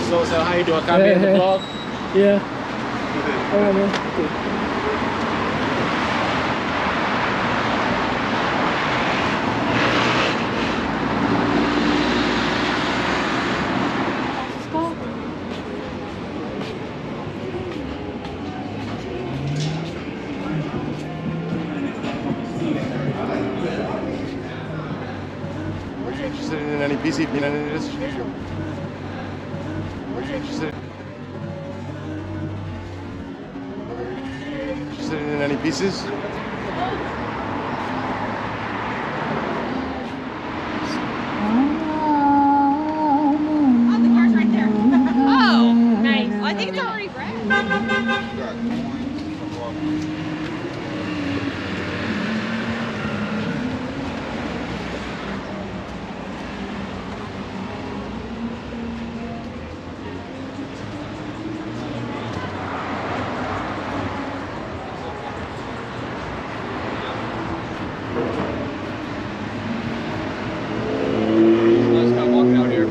So how you doing? Can I be in the vlog? Yeah. All right, man. Okay. Are you interested in any PC? Are you interested in any pieces? I think it's already red. Let's go walking out here.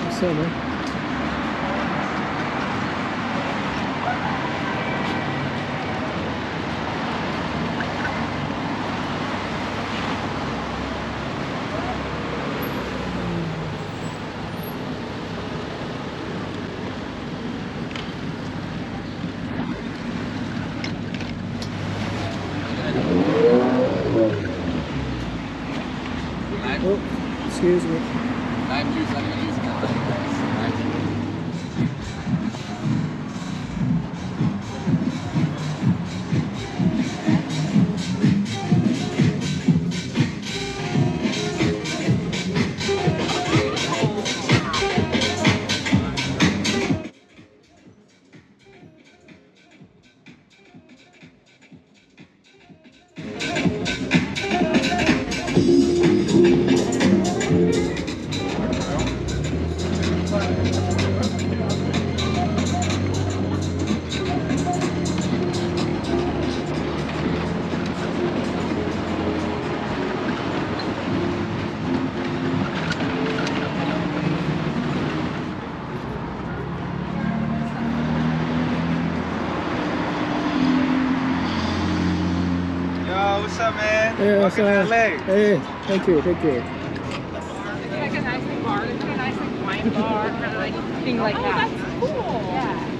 What's up, man? Oh, excuse me. Lime juice, I'm gonna use What's up, man? Hey, what's Welcome to up? LA. Hey, thank you, thank you. Like a nice like bar, like a nice like wine bar, kind of like thing like that. That's cool. Yeah.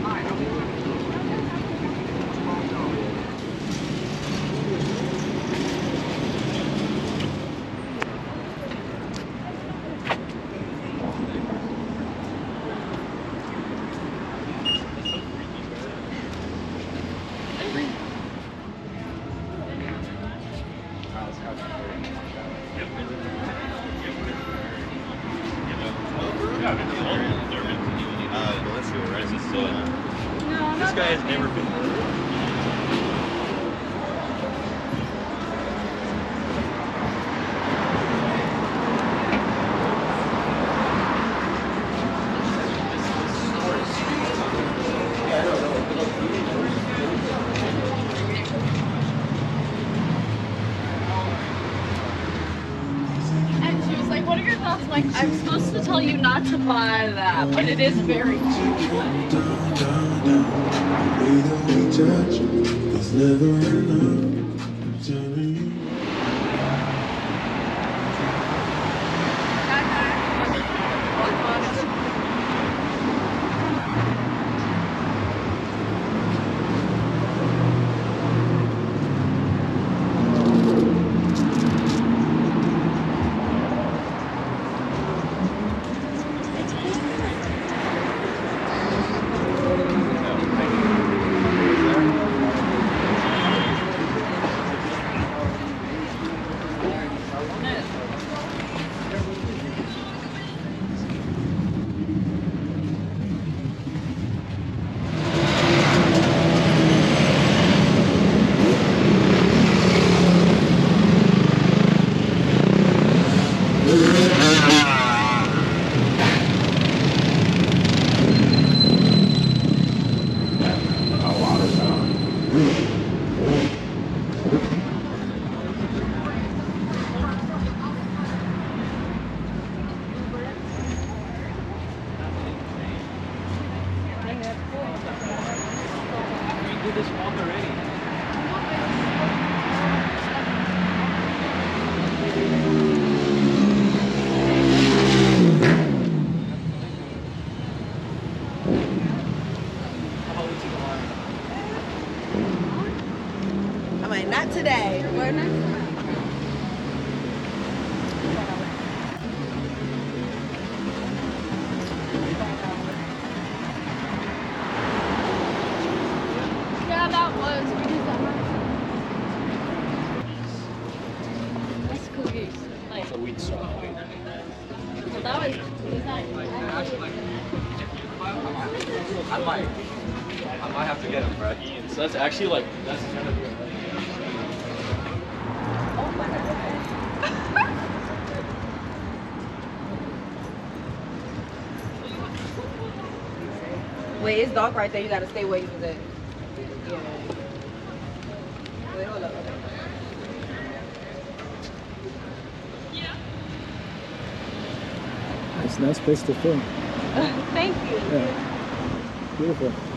This guy has never been. like, I'm supposed to tell you not to buy that, but it is very cheap. I'm like, not today. Where next? Yeah, that was because that's cookies. Like, a wheat straw. well, that was I might have to get them, bro. So that's actually like, that's kind of good. Wait, it's dark right there. You gotta stay where you was at. Yeah. Wait, hold up. It's a nice place to film. Thank you. Yeah. Beautiful.